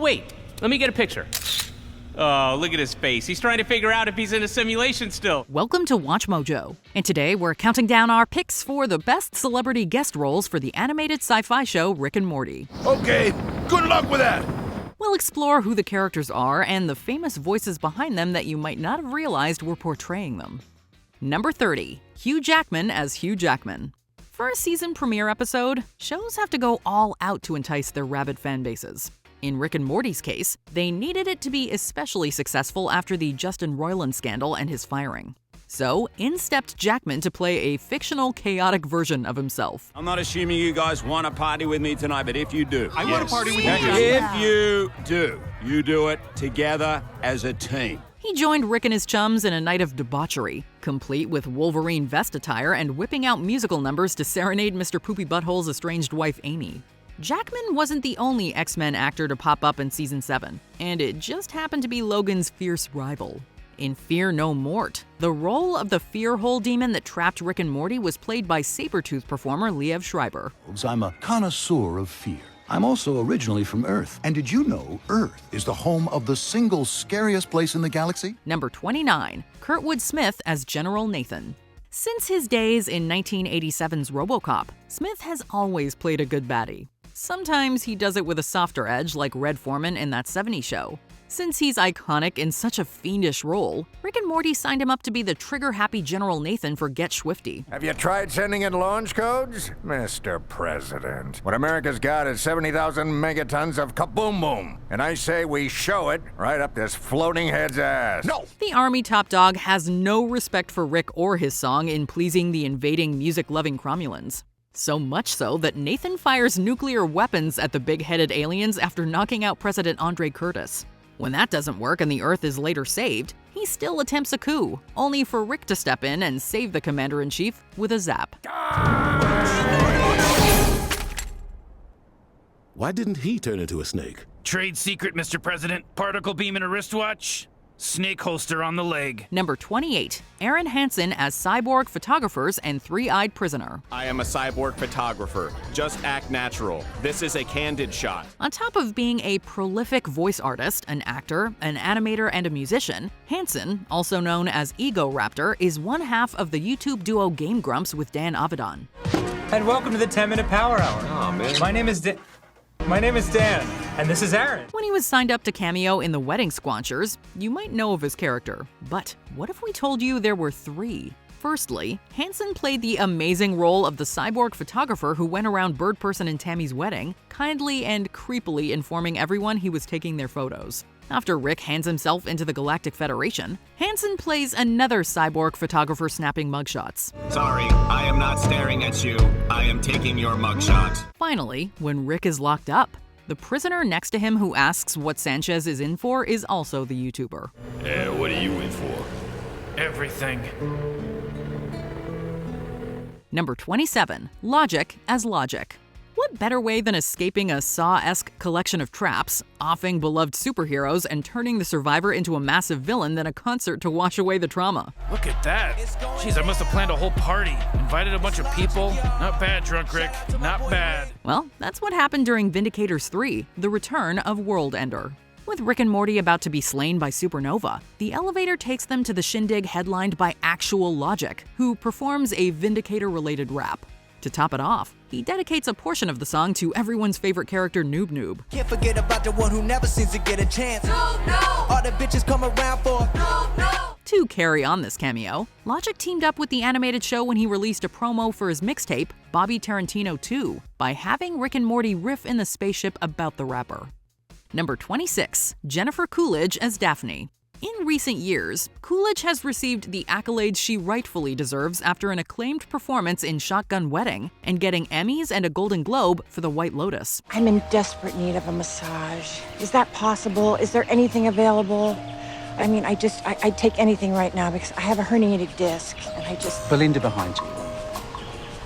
wait. Let me get a picture. Oh, look at his face. He's trying to figure out if he's in a simulation still. Welcome to WatchMojo. And today we're counting down our picks for the best celebrity guest roles for the animated sci-fi show Rick and Morty. Okay, good luck with that. We'll explore who the characters are and the famous voices behind them that you might not have realized were portraying them. Number 30, Hugh Jackman as Hugh Jackman. For a season premiere episode, shows have to go all out to entice their rabid fan bases. In Rick and Morty's case, they needed it to be especially successful after the Justin Roiland scandal and his firing. So, in stepped Jackman to play a fictional, chaotic version of himself. I'm not assuming you guys want to party with me tonight, but if you do... I want to party with you. If you do it together as a team. He joined Rick and his chums in a night of debauchery, complete with Wolverine vest attire and whipping out musical numbers to serenade Mr. Poopy Butthole's estranged wife, Amy. Jackman wasn't the only X-Men actor to pop up in Season 7, and it just happened to be Logan's fierce rival. In Fear No Mort, the role of the fear hole demon that trapped Rick and Morty was played by Sabretooth performer Liev Schreiber. I'm a connoisseur of fear. I'm also originally from Earth. And did you know Earth is the home of the single scariest place in the galaxy? Number 29, Kurtwood Smith as General Nathan. Since his days in 1987's RoboCop, Smith has always played a good baddie. Sometimes he does it with a softer edge like Red Foreman in That 70s Show. Since he's iconic in such a fiendish role, Rick and Morty signed him up to be the trigger-happy General Nathan for Get Schwifty. Have you tried sending in launch codes? Mr. President, what America's got is 70,000 megatons of kaboom-boom. And I say we show it right up this floating head's ass. No! The Army top dog has no respect for Rick or his song in pleasing the invading, music-loving Cromulans. So much so that Nathan fires nuclear weapons at the big-headed aliens after knocking out President Andre Curtis. When that doesn't work and the Earth is later saved, he still attempts a coup, only for Rick to step in and save the Commander-in-Chief with a zap. Why didn't he turn into a snake? Trade secret, Mr. President. Particle beam in a wristwatch. Snake holster on the leg. Number 28, Aaron Hansen as cyborg photographers and three-eyed prisoner. I am a cyborg photographer. Just act natural. This is a candid shot. On top of being a prolific voice artist, an actor, an animator, and a musician, Hansen, also known as Ego Raptor, is one half of the YouTube duo Game Grumps with Dan Avedon. And welcome to the 10-minute Power Hour. Oh, man. My name is Dan, and this is Aaron. When he was signed up to cameo in The Wedding Squanchers, you might know of his character. But what if we told you there were three? Firstly, Hansen played the amazing role of the cyborg photographer who went around Birdperson and Tammy's wedding, kindly and creepily informing everyone he was taking their photos. After Rick hands himself into the Galactic Federation, Hansen plays another cyborg photographer snapping mugshots. Sorry, I am not staring at you. I am taking your mugshot. Finally, when Rick is locked up, the prisoner next to him who asks what Sanchez is in for is also the YouTuber. What are you in for? Everything. Number 27, Logic as Logic. What better way than escaping a Saw-esque collection of traps, offing beloved superheroes, and turning the survivor into a massive villain than a concert to wash away the trauma? Look at that. Jeez, I must have planned a whole party. Invited a bunch of people. Not bad, Drunk Rick. Not bad. Well, that's what happened during Vindicators 3, The Return of World Ender. With Rick and Morty about to be slain by Supernova, the elevator takes them to the shindig headlined by actual Logic, who performs a Vindicator-related rap. To top it off, he dedicates a portion of the song to everyone's favorite character, Noob Noob. Can't forget about the one who never seems to get a chance. Noob Noob! All the bitches come around for Noob Noob! To carry on this cameo, Logic teamed up with the animated show when he released a promo for his mixtape, Bobby Tarantino 2, by having Rick and Morty riff in the spaceship about the rapper. Number 26, Jennifer Coolidge as Daphne. In recent years, Coolidge has received the accolades she rightfully deserves after an acclaimed performance in Shotgun Wedding and getting Emmys and a Golden Globe for The White Lotus. I'm in desperate need of a massage. Is that possible? Is there anything available? I mean, I'd take anything right now because I have a herniated disc and Belinda behind you.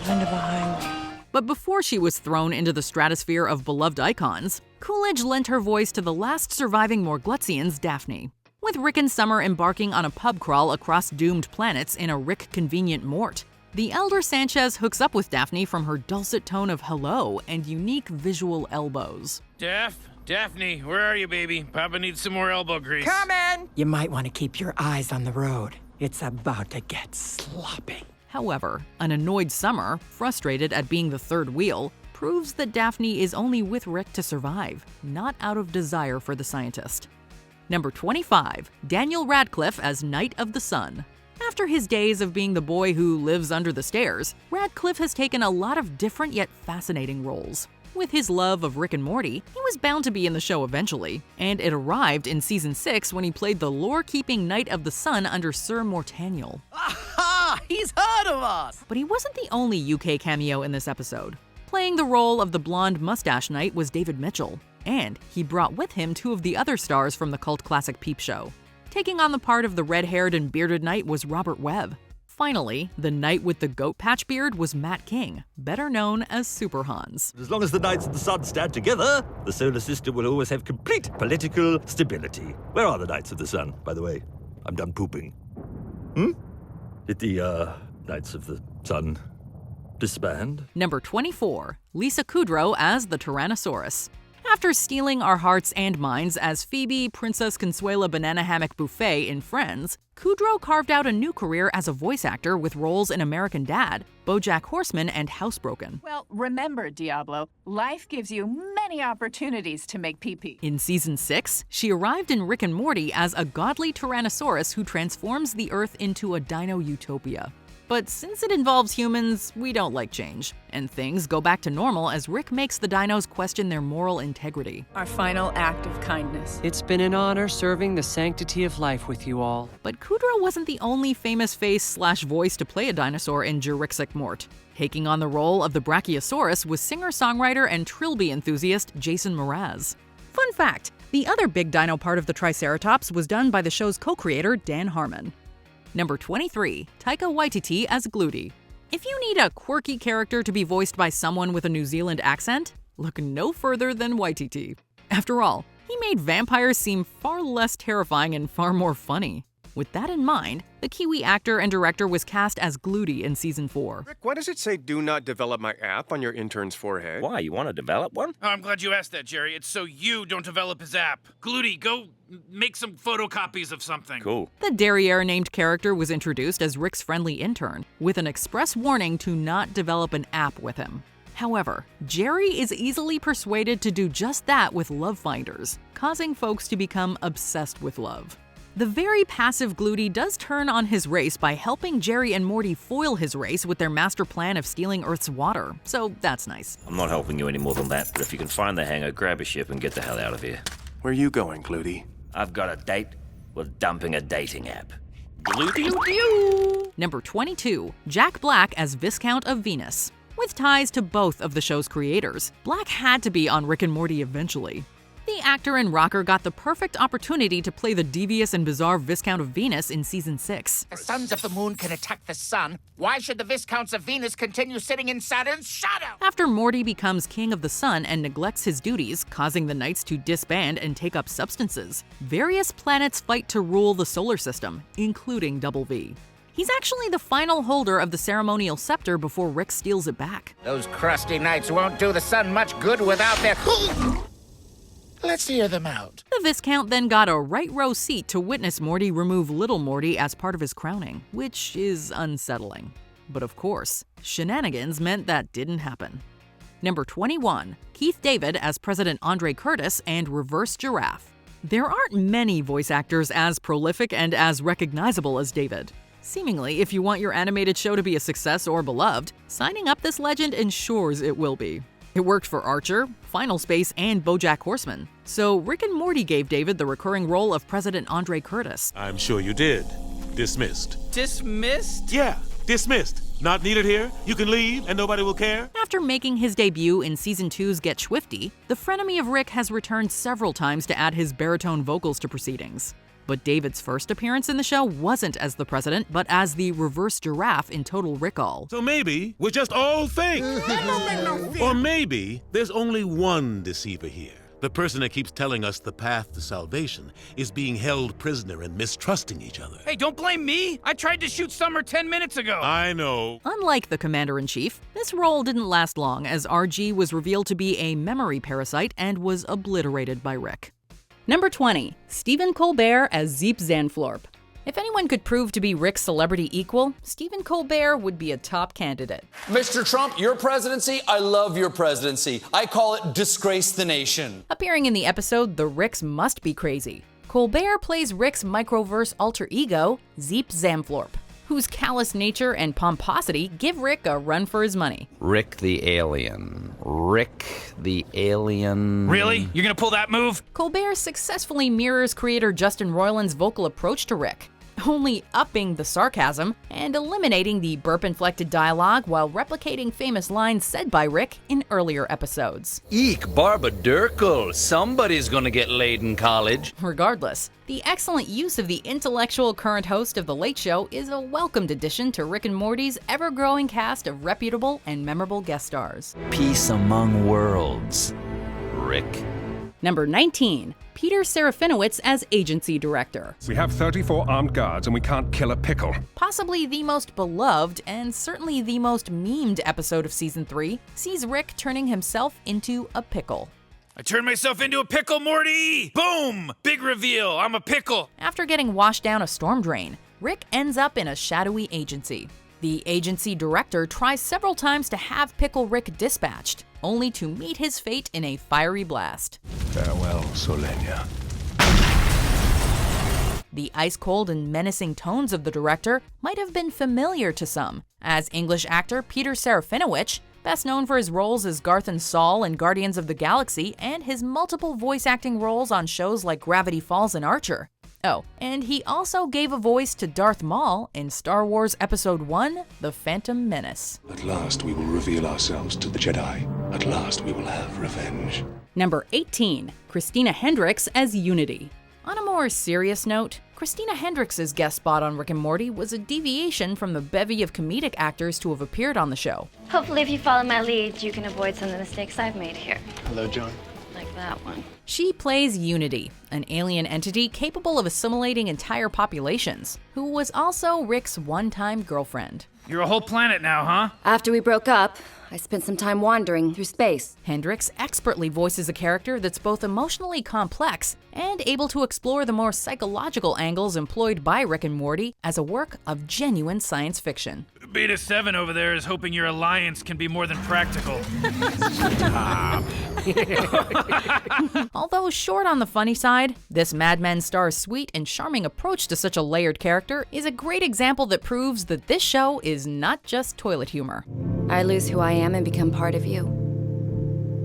Belinda behind me. But before she was thrown into the stratosphere of beloved icons, Coolidge lent her voice to the last surviving Morglutzian's Daphne. With Rick and Summer embarking on a pub crawl across doomed planets in a Rick-convenient mort, the elder Sanchez hooks up with Daphne from her dulcet tone of hello and unique visual elbows. Daph, Daphne, where are you, baby? Papa needs some more elbow grease. Coming! You might want to keep your eyes on the road. It's about to get sloppy. However, an annoyed Summer, frustrated at being the third wheel, proves that Daphne is only with Rick to survive, not out of desire for the scientist. Number 25, Daniel Radcliffe as Knight of the Sun. After his days of being the boy who lives under the stairs, Radcliffe has taken a lot of different yet fascinating roles. With his love of Rick and Morty, he was bound to be in the show eventually, and it arrived in Season 6 when he played the lore-keeping Knight of the Sun under Sir Mortaniel. Aha! He's heard of us! But he wasn't the only UK cameo in this episode. Playing the role of the blonde mustache knight was David Mitchell, and he brought with him two of the other stars from the cult classic Peep Show. Taking on the part of the red-haired and bearded knight was Robert Webb. Finally, the knight with the goat patch beard was Matt King, better known as Super Hans. As long as the Knights of the Sun stand together, the solar system will always have complete political stability. Where are the Knights of the Sun, by the way? I'm done pooping. Did the, Knights of the Sun disband? Number 24, Lisa Kudrow as the Tyrannosaurus. After stealing our hearts and minds as Phoebe, Princess Consuela Banana Hammock Buffet in Friends, Kudrow carved out a new career as a voice actor with roles in American Dad, BoJack Horseman, and Housebroken. Well, remember, Diablo, life gives you many opportunities to make pee-pee. In Season 6, she arrived in Rick and Morty as a godly Tyrannosaurus who transforms the Earth into a Dino-utopia. But since it involves humans, we don't like change, and things go back to normal as Rick makes the dinos question their moral integrity. Our final act of kindness. It's been an honor serving the sanctity of life with you all. But Kudrow wasn't the only famous face/voice to play a dinosaur in Jurassic Mort. Taking on the role of the Brachiosaurus was singer-songwriter and trilby enthusiast Jason Mraz. Fun fact, the other big dino part of the Triceratops was done by the show's co-creator Dan Harmon. Number 23, Taika Waititi as Gluty. If you need a quirky character to be voiced by someone with a New Zealand accent, look no further than Waititi. After all, he made vampires seem far less terrifying and far more funny. With that in mind, the Kiwi actor and director was cast as Gluty in Season 4. Rick, why does it say do not develop my app on your intern's forehead? Why, you want to develop one? Oh, I'm glad you asked that, Jerry. It's so you don't develop his app. Gluty, go make some photocopies of something. Cool. The derriere-named character was introduced as Rick's friendly intern, with an express warning to not develop an app with him. However, Jerry is easily persuaded to do just that with love finders, causing folks to become obsessed with love. The very passive Gluty does turn on his race by helping Jerry and Morty foil his race with their master plan of stealing Earth's water, so that's nice. I'm not helping you any more than that, but if you can find the hangar, grab a ship and get the hell out of here. Where are you going, Gluty? I've got a date. We're dumping a dating app. Number 22, Jack Black as Viscount of Venus. With ties to both of the show's creators, Black had to be on Rick and Morty eventually. The actor and rocker got the perfect opportunity to play the devious and bizarre Viscount of Venus in Season 6. The sons of the moon can attack the sun. Why should the Viscounts of Venus continue sitting in Saturn's shadow? After Morty becomes king of the sun and neglects his duties, causing the Knights to disband and take up substances, various planets fight to rule the solar system, including Double V. He's actually the final holder of the ceremonial scepter before Rick steals it back. Those crusty Knights won't do the sun much good without their... Let's hear them out. The Viscount then got a right row seat to witness Morty remove Little Morty as part of his crowning, which is unsettling. But of course, shenanigans meant that didn't happen. Number 21, Keith David as President Andre Curtis and Reverse Giraffe. There aren't many voice actors as prolific and as recognizable as David. Seemingly, if you want your animated show to be a success or beloved, signing up this legend ensures it will be. It worked for Archer, Final Space, and BoJack Horseman. So Rick and Morty gave David the recurring role of President Andre Curtis. I'm sure you did. Dismissed. Dismissed? Yeah, dismissed. Not needed here. You can leave and nobody will care. After making his debut in Season 2's Get Swifty, the frenemy of Rick has returned several times to add his baritone vocals to proceedings. But David's first appearance in the show wasn't as the president, but as the Reverse Giraffe in Total Recall. So maybe we're just all fake. Or maybe there's only one deceiver here. The person that keeps telling us the path to salvation is being held prisoner and mistrusting each other. Hey, don't blame me. I tried to shoot Summer 10 minutes ago. I know. Unlike the Commander-in-Chief, this role didn't last long as RG was revealed to be a memory parasite and was obliterated by Rick. Number 20. Stephen Colbert as Zeep Zanflorp. If anyone could prove to be Rick's celebrity equal, Stephen Colbert would be a top candidate. Mr. Trump, your presidency, I love your presidency. I call it disgrace the nation. Appearing in the episode The Ricks Must Be Crazy, Colbert plays Rick's microverse alter ego, Zeep Zanflorp, whose callous nature and pomposity give Rick a run for his money. Rick the Alien. Rick the Alien. Really? You're gonna pull that move? Colbert successfully mirrors creator Justin Roiland's vocal approach to Rick, only upping the sarcasm and eliminating the burp-inflected dialogue while replicating famous lines said by Rick in earlier episodes. Eek, Barbadurkle. Somebody's gonna get laid in college. Regardless, the excellent use of the intellectual current host of The Late Show is a welcomed addition to Rick and Morty's ever-growing cast of reputable and memorable guest stars. Peace among worlds. Rick. Number 19. Peter Serafinowicz as Agency Director. We have 34 armed guards and we can't kill a pickle. Possibly the most beloved and certainly the most memed episode of Season 3 sees Rick turning himself into a pickle. I turned myself into a pickle, Morty! Boom! Big reveal, I'm a pickle! After getting washed down a storm drain, Rick ends up in a shadowy agency. The agency director tries several times to have Pickle Rick dispatched, only to meet his fate in a fiery blast. Farewell, Solenia. The ice-cold and menacing tones of the director might have been familiar to some, as English actor Peter Serafinowicz, best known for his roles as Garth and Saul in Guardians of the Galaxy and his multiple voice acting roles on shows like Gravity Falls and Archer. Oh, and he also gave a voice to Darth Maul in Star Wars Episode 1, The Phantom Menace. At last we will reveal ourselves to the Jedi. At last we will have revenge. Number 18. Christina Hendricks as Unity. On a more serious note, Christina Hendricks' guest spot on Rick and Morty was a deviation from the bevy of comedic actors to have appeared on the show. Hopefully if you follow my lead, you can avoid some of the mistakes I've made here. Hello, John. Like that one. She plays Unity, an alien entity capable of assimilating entire populations, who was also Rick's one-time girlfriend. You're a whole planet now, huh? After we broke up, I spent some time wandering through space. Hendricks expertly voices a character that's both emotionally complex and able to explore the more psychological angles employed by Rick and Morty as a work of genuine science fiction. Beta 7 over there is hoping your alliance can be more than practical. Although short on the funny side, this Mad Men star's sweet and charming approach to such a layered character is a great example that proves that this show is not just toilet humor. I lose who I am and become part of you.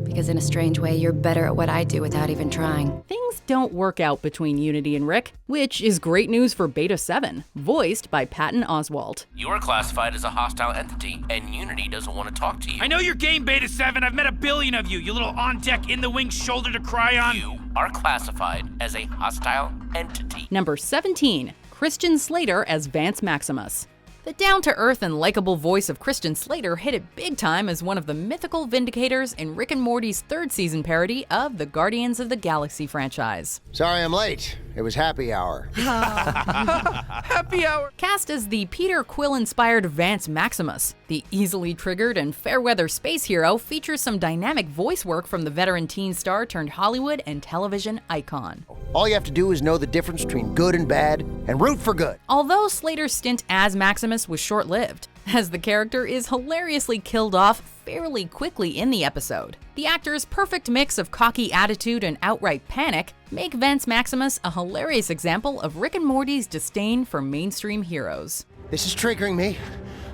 Because in a strange way, you're better at what I do without even trying. Things don't work out between Unity and Rick, which is great news for Beta 7, voiced by Patton Oswalt. You're classified as a hostile entity, and Unity doesn't want to talk to you. I know your game, Beta 7. I've met a billion of you, you little on-deck, in-the-wings shoulder to cry on. You are classified as a hostile entity. Number 17, Christian Slater as Vance Maximus. The down-to-earth and likable voice of Christian Slater hit it big time as one of the mythical vindicators in Rick and Morty's third season parody of the Guardians of the Galaxy franchise. Sorry I'm late. It was happy hour. Happy hour! Cast as the Peter Quill-inspired Vance Maximus, the easily triggered and fair-weather space hero features some dynamic voice work from the veteran teen star turned Hollywood and television icon. All you have to do is know the difference between good and bad and root for good. Although Slater's stint as Maximus was short-lived, as the character is hilariously killed off fairly quickly in the episode. The actor's perfect mix of cocky attitude and outright panic make Vance Maximus a hilarious example of Rick and Morty's disdain for mainstream heroes. This is triggering me.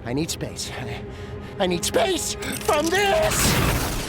I need space. I need space from this!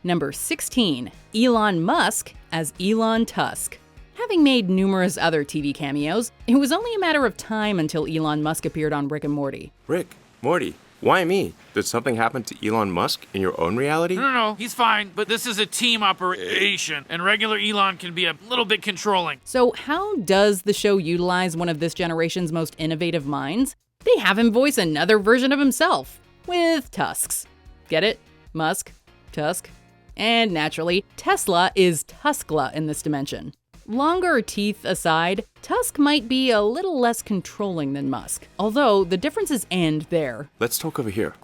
Number 16, Elon Musk as Elon Tusk. Having made numerous other TV cameos, it was only a matter of time until Elon Musk appeared on Rick and Morty. Rick, Morty, why me? Did something happen to Elon Musk in your own reality? No, he's fine, but this is a team operation, and regular Elon can be a little bit controlling. So how does the show utilize one of this generation's most innovative minds? They have him voice another version of himself, with tusks. Get it? Musk, Tusk, And naturally, Tesla is Tuskla in this dimension. Longer teeth aside, Tusk might be a little less controlling than Musk, although the differences end there. Let's talk over here.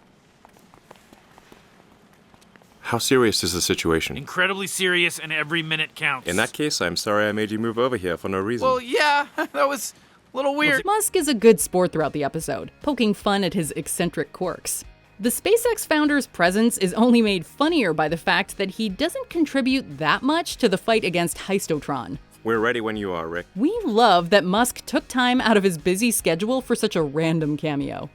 How serious is the situation? Incredibly serious, and every minute counts. In that case, I'm sorry I made you move over here for no reason. Well, yeah, that was a little weird. Musk is a good sport throughout the episode, poking fun at his eccentric quirks. The SpaceX founder's presence is only made funnier by the fact that he doesn't contribute that much to the fight against Heistotron. We're ready when you are, Rick. We love that Musk took time out of his busy schedule for such a random cameo.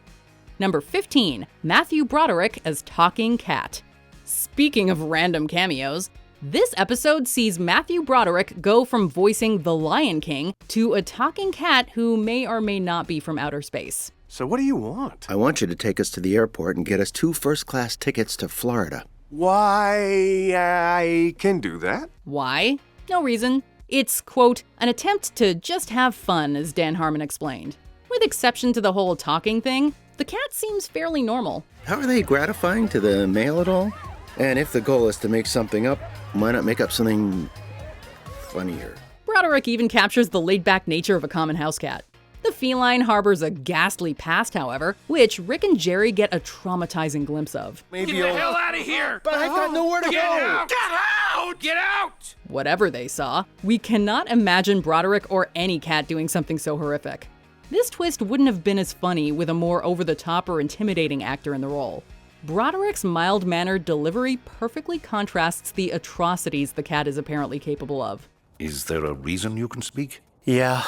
Number 15, Matthew Broderick as Talking Cat. Speaking of random cameos, this episode sees Matthew Broderick go from voicing the Lion King to a talking cat who may or may not be from outer space. So what do you want? I want you to take us to the airport and get us 2 first-class tickets to Florida. Why, I can do that. Why? No reason. It's, quote, an attempt to just have fun, as Dan Harmon explained. With exception to the whole talking thing, the cat seems fairly normal. How are they gratifying to the male at all? And if the goal is to make something up, why not make up something funnier? Broderick even captures the laid-back nature of a common house cat. The feline harbors a ghastly past, however, which Rick and Jerry get a traumatizing glimpse of. Get the hell out of here! But I've got nowhere to go! Out. Get out! Get out! Whatever they saw, we cannot imagine Broderick or any cat doing something so horrific. This twist wouldn't have been as funny with a more over-the-top or intimidating actor in the role. Broderick's mild-mannered delivery perfectly contrasts the atrocities the cat is apparently capable of. Is there a reason you can speak? Yeah,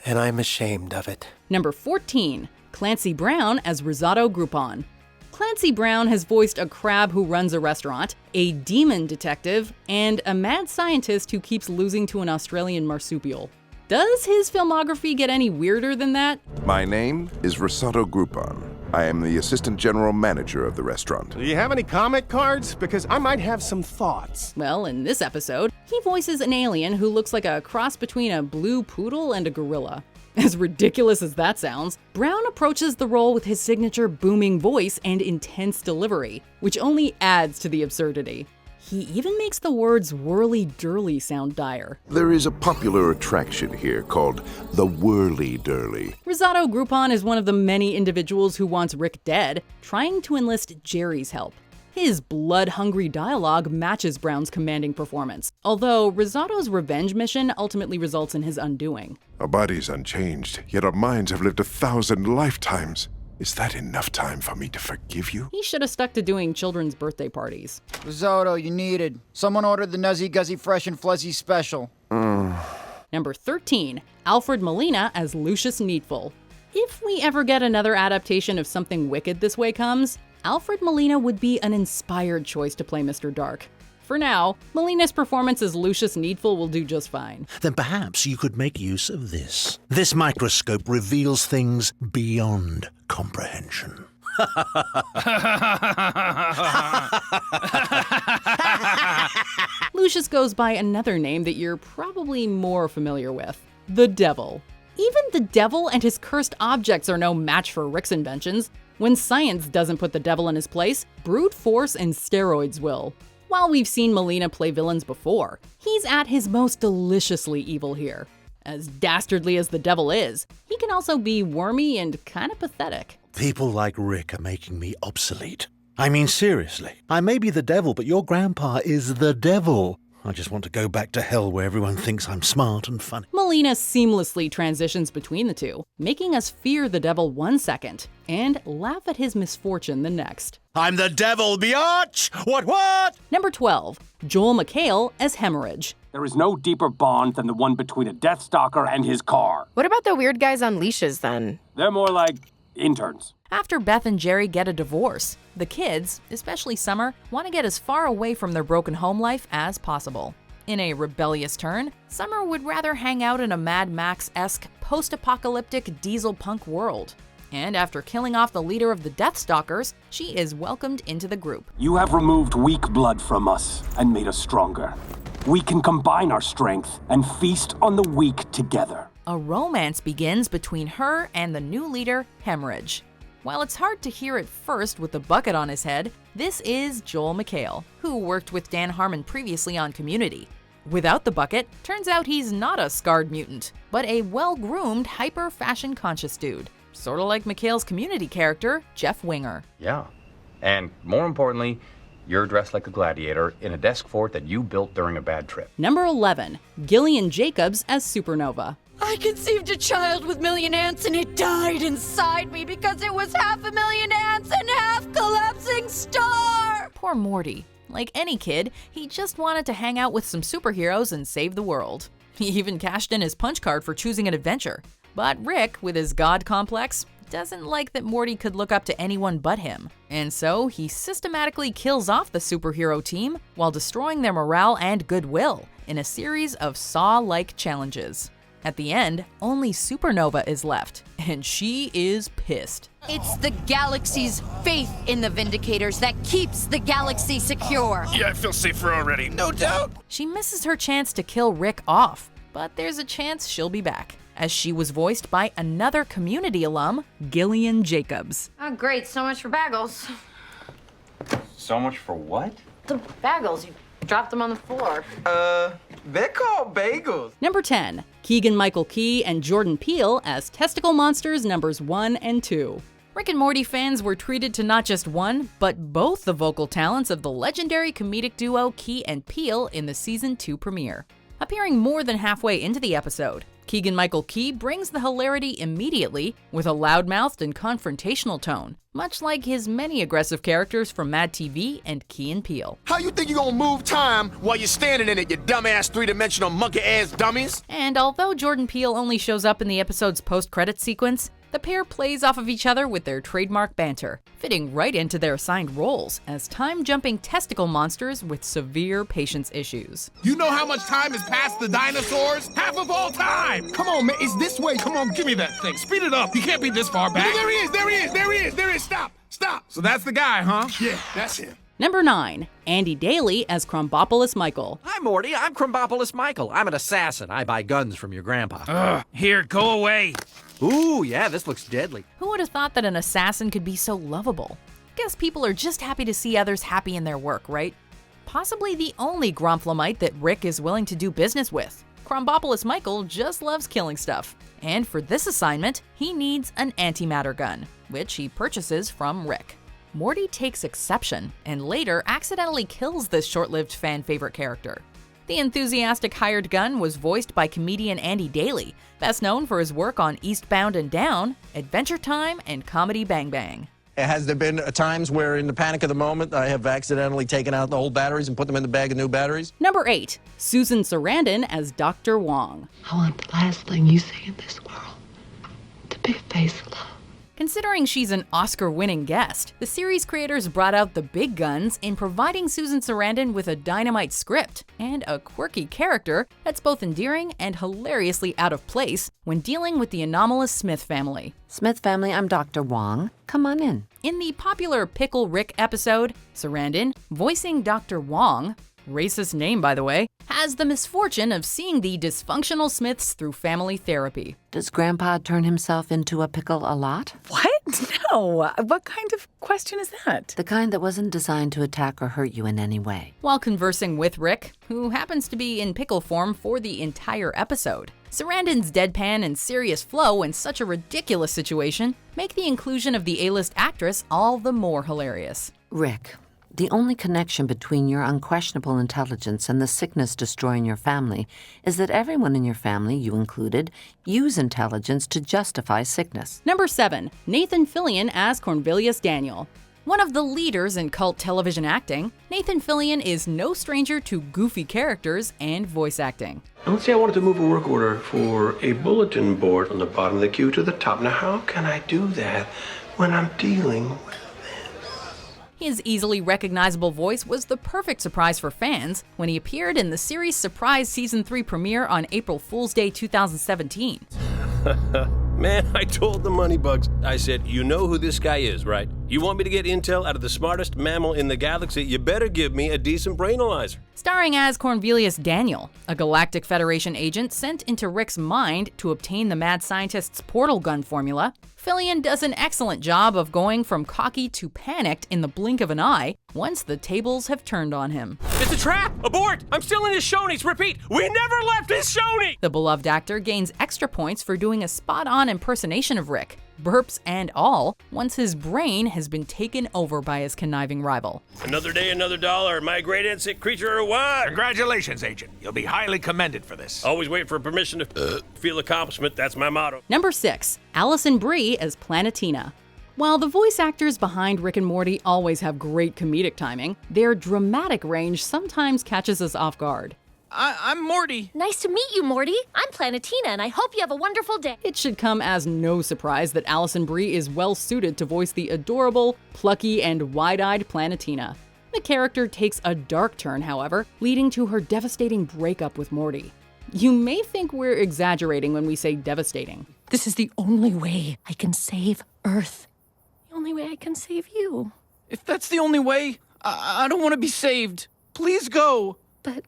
and I'm ashamed of it. Number 14, Clancy Brown as Risotto Groupon. Clancy Brown has voiced a crab who runs a restaurant, a demon detective, and a mad scientist who keeps losing to an Australian marsupial. Does his filmography get any weirder than that? My name is Risotto Groupon. I am the assistant general manager of the restaurant. Do you have any comment cards? Because I might have some thoughts. Well, in this episode, he voices an alien who looks like a cross between a blue poodle and a gorilla. As ridiculous as that sounds, Brown approaches the role with his signature booming voice and intense delivery, which only adds to the absurdity. He even makes the words whirly-durly sound dire. There is a popular attraction here called the Whirly-Durly. Risotto Groupon is one of the many individuals who wants Rick dead, trying to enlist Jerry's help. His blood-hungry dialogue matches Brown's commanding performance, although Risotto's revenge mission ultimately results in his undoing. Our bodies unchanged, yet our minds have lived 1,000 lifetimes. Is that enough time for me to forgive you? He should have stuck to doing children's birthday parties. Risotto, you needed. Someone ordered the Nuzzy Guzzy Fresh and Fluzzy Special. Number 13, Alfred Molina as Lucius Needful. If we ever get another adaptation of Something Wicked This Way Comes, Alfred Molina would be an inspired choice to play Mr. Dark. For now, Molina's performance as Lucius Needful will do just fine. Then perhaps you could make use of this. This microscope reveals things beyond comprehension. Lucius goes by another name that you're probably more familiar with, the Devil. Even the Devil and his cursed objects are no match for Rick's inventions. When science doesn't put the devil in his place, brute force and steroids will. While we've seen Molina play villains before, he's at his most deliciously evil here. As dastardly as the Devil is, he can also be wormy and kind of pathetic. People like Rick are making me obsolete. I mean, seriously. I may be the devil, but your grandpa is the devil. I just want to go back to hell where everyone thinks I'm smart and funny. Molina seamlessly transitions between the two, making us fear the devil one second and laugh at his misfortune the next. I'm the devil, biatch! What? Number 12, Joel McHale as Hemorrhage. There is no deeper bond than the one between a Deathstalker and his car. What about the weird guys on leashes, then? They're more like interns. After Beth and Jerry get a divorce, the kids, especially Summer, want to get as far away from their broken home life as possible. In a rebellious turn, Summer would rather hang out in a Mad Max-esque post-apocalyptic diesel punk world. And after killing off the leader of the Deathstalkers, she is welcomed into the group. You have removed weak blood from us and made us stronger. We can combine our strength and feast on the weak together. A romance begins between her and the new leader, Hemorrhage. While it's hard to hear at first with the bucket on his head, this is Joel McHale, who worked with Dan Harmon previously on Community. Without the bucket, turns out he's not a scarred mutant, but a well-groomed, hyper-fashion-conscious dude. Sorta like McHale's Community character, Jeff Winger. Yeah. And more importantly, you're dressed like a gladiator in a desk fort that you built during a bad trip. Number 11, Gillian Jacobs as Supernova. I conceived a child with million ants and it died inside me because it was 500,000 ants and half collapsing star! Poor Morty. Like any kid, he just wanted to hang out with some superheroes and save the world. He even cashed in his punch card for choosing an adventure. But Rick, with his god complex, doesn't like that Morty could look up to anyone but him. And so he systematically kills off the superhero team while destroying their morale and goodwill in a series of Saw-like challenges. At the end, only Supernova is left, and she is pissed. It's the galaxy's faith in the Vindicators that keeps the galaxy secure. Yeah, I feel safer already, no doubt. She misses her chance to kill Rick off, but there's a chance she'll be back, as she was voiced by another Community alum, Gillian Jacobs. Oh, great, so much for bagels. So much for what? The bagels, you dropped them on the floor. They're called bagels. Number 10, Keegan-Michael Key and Jordan Peele as Testicle Monsters numbers 1 and 2. Rick and Morty fans were treated to not just one, but both the vocal talents of the legendary comedic duo Key and Peele in the season 2 premiere. Appearing more than halfway into the episode, Keegan-Michael Key brings the hilarity immediately with a loudmouthed and confrontational tone, much like his many aggressive characters from Mad TV and Key and Peele. How you think you gonna move time while you're standing in it, you dumbass three-dimensional monkey-ass dummies? And although Jordan Peele only shows up in the episode's post-credits sequence, the pair plays off of each other with their trademark banter, fitting right into their assigned roles as time-jumping testicle monsters with severe patience issues. You know how much time has passed the dinosaurs? Half of all time! Come on, man, it's this way. Come on, give me that thing. Speed it up. He can't be this far back. There he is. Stop. So that's the guy, huh? Yeah, that's him. Number 9, Andy Daly as Crombopolis Michael. Hi, Morty. I'm Crombopolis Michael. I'm an assassin. I buy guns from your grandpa. Here, go away. Ooh, yeah, this looks deadly. Who would have thought that an assassin could be so lovable? Guess people are just happy to see others happy in their work, right? Possibly the only Gromflamite that Rick is willing to do business with. Crombopolis Michael just loves killing stuff. And for this assignment, he needs an antimatter gun, which he purchases from Rick. Morty takes exception and later accidentally kills this short-lived fan-favorite character. The enthusiastic hired gun was voiced by comedian Andy Daly, best known for his work on Eastbound and Down, Adventure Time, and Comedy Bang Bang. Has there been times where in the panic of the moment I have accidentally taken out the old batteries and put them in the bag of new batteries? Number 8, Susan Sarandon as Dr. Wong. I want the last thing you see in this world to be a face of love. Considering she's an Oscar-winning guest, the series creators brought out the big guns in providing Susan Sarandon with a dynamite script and a quirky character that's both endearing and hilariously out of place when dealing with the anomalous Smith family. Smith family, I'm Dr. Wong. Come on in. In the popular Pickle Rick episode, Sarandon, voicing Dr. Wong, racist name by the way, has the misfortune of seeing the dysfunctional Smiths through family therapy. Does Grandpa turn himself into a pickle a lot? What? No. What kind of question is that? The kind that wasn't designed to attack or hurt you in any way. While conversing with Rick, who happens to be in pickle form for the entire episode, Sarandon's deadpan and serious flow in such a ridiculous situation make the inclusion of the A-list actress all the more hilarious. Rick, the only connection between your unquestionable intelligence and the sickness destroying your family is that everyone in your family, you included, use intelligence to justify sickness. Number 7, Nathan Fillion as Cornvelious Daniel. One of the leaders in cult television acting, Nathan Fillion is no stranger to goofy characters and voice acting. Now let's say I wanted to move a work order for a bulletin board from the bottom of the queue to the top. Now how can I do that when I'm dealing with His easily recognizable voice was the perfect surprise for fans when he appeared in the series' surprise Season 3 premiere on April Fool's Day 2017. Man, I told the money bugs. I said, you know who this guy is, right? You want me to get intel out of the smartest mammal in the galaxy, you better give me a decent brainalyzer. Starring as Cornvelious Daniel, a Galactic Federation agent sent into Rick's mind to obtain the mad scientist's portal gun formula, Fillion does an excellent job of going from cocky to panicked in the blink of an eye once the tables have turned on him. It's a trap! Abort! I'm still in his Shoney's. Repeat, we never left his Shoney! The beloved actor gains extra points for doing a spot-on impersonation of Rick, burps and all, once his brain has been taken over by his conniving rival. Another day, another dollar. Am I a great insect creature or what? Congratulations, Agent. You'll be highly commended for this. Always wait for permission to feel accomplishment. That's my motto. Number 6, Allison Brie as Planetina. While the voice actors behind Rick and Morty always have great comedic timing, their dramatic range sometimes catches us off guard. I'm Morty. Nice to meet you, Morty. I'm Planetina, and I hope you have a wonderful day. It should come as no surprise that Allison Brie is well suited to voice the adorable, plucky, and wide-eyed Planetina. The character takes a dark turn, however, leading to her devastating breakup with Morty. You may think we're exaggerating when we say devastating. This is the only way I can save Earth. The only way I can save you. If that's the only way, I don't want to be saved. Please go. But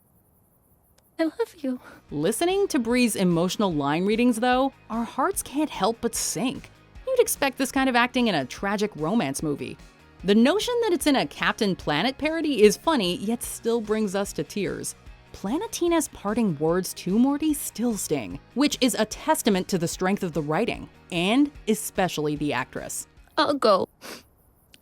I love you. Listening to Brie's emotional line readings, though, our hearts can't help but sink. You'd expect this kind of acting in a tragic romance movie. The notion that it's in a Captain Planet parody is funny, yet still brings us to tears. Planetina's parting words to Morty still sting, which is a testament to the strength of the writing, and especially the actress. I'll go,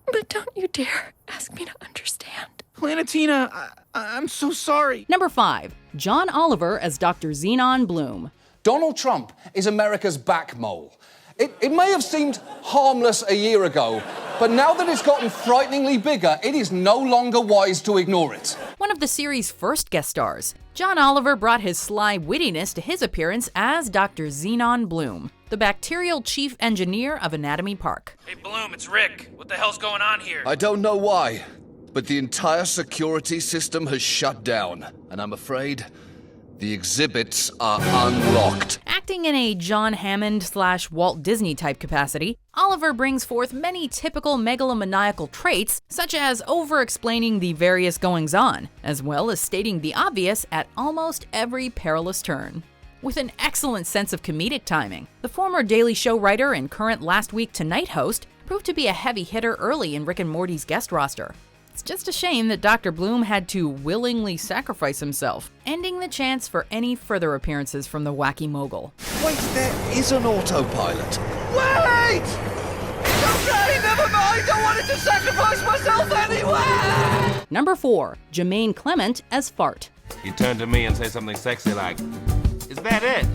but don't you dare ask me to understand. Planetina, I'm so sorry. Number 5, John Oliver as Dr. Xenon Bloom. Donald Trump is America's back mole. It may have seemed harmless a year ago, but now that it's gotten frighteningly bigger, it is no longer wise to ignore it. One of the series' first guest stars, John Oliver brought his sly wittiness to his appearance as Dr. Xenon Bloom, the bacterial chief engineer of Anatomy Park. Hey, Bloom, it's Rick. What the hell's going on here? I don't know why, but the entire security system has shut down, and I'm afraid the exhibits are unlocked. Acting in a John Hammond/Walt Disney type capacity, Oliver brings forth many typical megalomaniacal traits, such as over-explaining the various goings-on, as well as stating the obvious at almost every perilous turn. With an excellent sense of comedic timing, the former Daily Show writer and current Last Week Tonight host proved to be a heavy hitter early in Rick and Morty's guest roster. It's just a shame that Dr. Bloom had to willingly sacrifice himself, ending the chance for any further appearances from the wacky mogul. Wait, there is an autopilot. Wait! It's okay, never mind! I wanted to sacrifice myself anyway! Number 4, Jermaine Clement as Fart. You turn to me and say something sexy like, "Is that it?"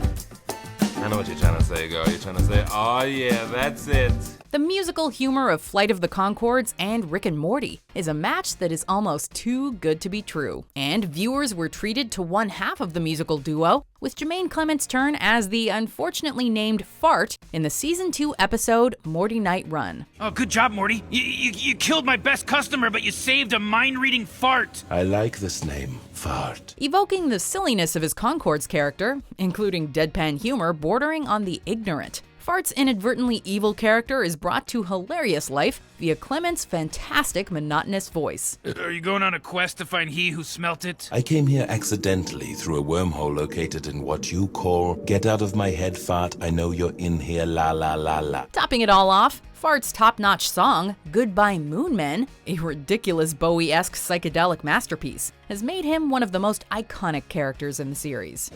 I know what you're trying to say, girl. You're trying to say, "Oh yeah, that's it." The musical humor of Flight of the Conchords and Rick and Morty is a match that is almost too good to be true. And viewers were treated to one half of the musical duo, with Jermaine Clement's turn as the unfortunately named Fart in the Season 2 episode Morty Night Run. Oh, good job, Morty. You killed my best customer, but you saved a mind-reading fart. I like this name, Fart. Evoking the silliness of his Conchords character, including deadpan humor bordering on the ignorant. Fart's inadvertently evil character is brought to hilarious life via Clement's fantastic monotonous voice. Are you going on a quest to find he who smelt it? I came here accidentally through a wormhole located in what you call Get Out of My Head, Fart. I know you're in here, la la la la. Topping it all off, Fart's top-notch song, Goodbye Moon Men, a ridiculous Bowie-esque psychedelic masterpiece, has made him one of the most iconic characters in the series.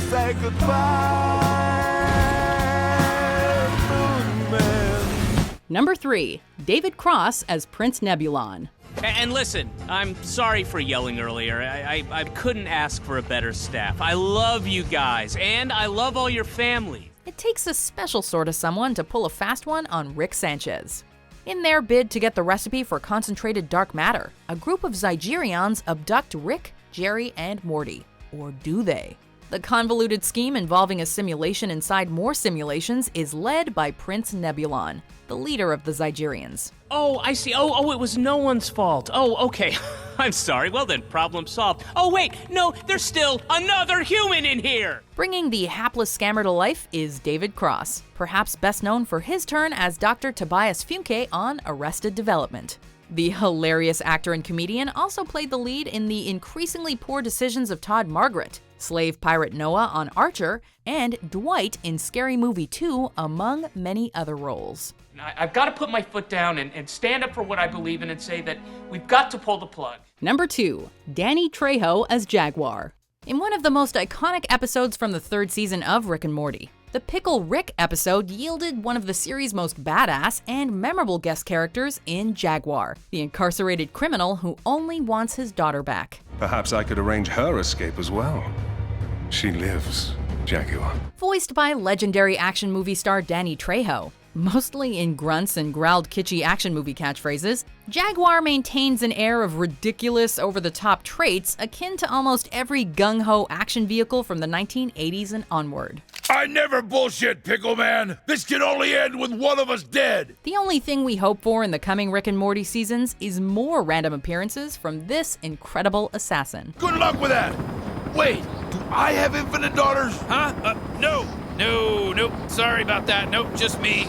Say goodbye, Moon Man. Number 3, David Cross as Prince Nebulon. And listen, I'm sorry for yelling earlier. I couldn't ask for a better staff. I love you guys, and I love all your family. It takes a special sort of someone to pull a fast one on Rick Sanchez. In their bid to get the recipe for concentrated dark matter, a group of Zygerions abduct Rick, Jerry, and Morty. Or do they? The convoluted scheme involving a simulation inside more simulations is led by Prince Nebulon, the leader of the Zygerians. Oh, I see. Oh, it was no one's fault. Oh, okay. I'm sorry. Well then, problem solved. Oh wait, no, there's still another human in here! Bringing the hapless scammer to life is David Cross, perhaps best known for his turn as Dr. Tobias Funke on Arrested Development. The hilarious actor and comedian also played the lead in the increasingly poor decisions of Todd Margaret, slave pirate Noah on Archer, and Dwight in Scary Movie 2, among many other roles. I've got to put my foot down and stand up for what I believe in and say that we've got to pull the plug. Number 2, Danny Trejo as Jaguar. In one of the most iconic episodes from the 3rd season of Rick and Morty, the Pickle Rick episode yielded one of the series' most badass and memorable guest characters in Jaguar, the incarcerated criminal who only wants his daughter back. Perhaps I could arrange her escape as well. She lives, Jaguar. Voiced by legendary action movie star Danny Trejo, mostly in grunts and growled kitschy action movie catchphrases, Jaguar maintains an air of ridiculous, over-the-top traits akin to almost every gung-ho action vehicle from the 1980s and onward. I never bullshit, Pickle Man. This can only end with one of us dead. The only thing we hope for in the coming Rick and Morty seasons is more random appearances from this incredible assassin. Good luck with that. Wait, do I have infinite daughters? Huh? No. Nope. Sorry about that. Nope, just me.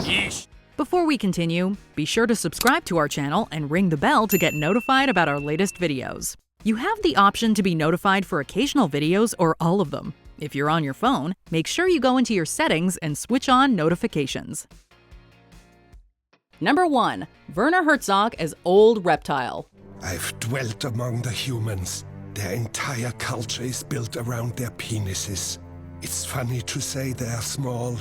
Yeesh. Before we continue, be sure to subscribe to our channel and ring the bell to get notified about our latest videos. You have the option to be notified for occasional videos or all of them. If you're on your phone, make sure you go into your settings and switch on notifications. Number 1, Werner Herzog as Old Reptile. I've dwelt among the humans. Their entire culture is built around their penises. It's funny to say they're small.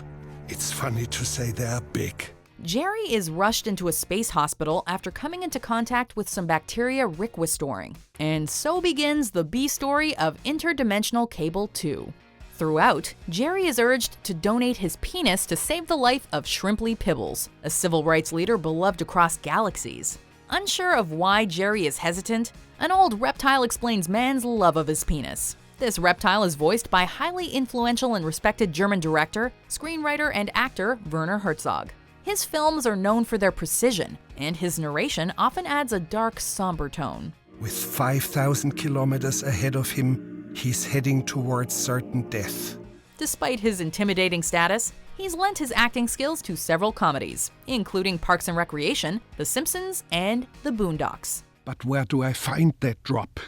It's funny to say they're big. Jerry is rushed into a space hospital after coming into contact with some bacteria Rick was storing. And so begins the B story of Interdimensional Cable 2. Throughout, Jerry is urged to donate his penis to save the life of Shrimply Pibbles, a civil rights leader beloved across galaxies. Unsure of why Jerry is hesitant, an old reptile explains man's love of his penis. This reptile is voiced by highly influential and respected German director, screenwriter, and actor Werner Herzog. His films are known for their precision, and his narration often adds a dark, somber tone. With 5,000 kilometers ahead of him, he's heading towards certain death. Despite his intimidating status, he's lent his acting skills to several comedies, including Parks and Recreation, The Simpsons, and The Boondocks. But where do I find that drop?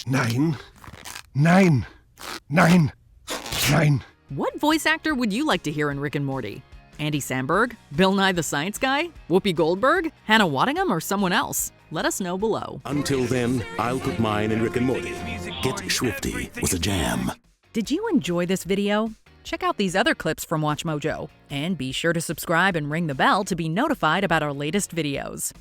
9. What voice actor would you like to hear in Rick and Morty? Andy Samberg? Bill Nye the Science Guy? Whoopi Goldberg? Hannah Waddingham, or someone else? Let us know below. Until then, I'll put mine in Rick and Morty. Get swifty with a jam. Did you enjoy this video? Check out these other clips from WatchMojo, and be sure to subscribe and ring the bell to be notified about our latest videos.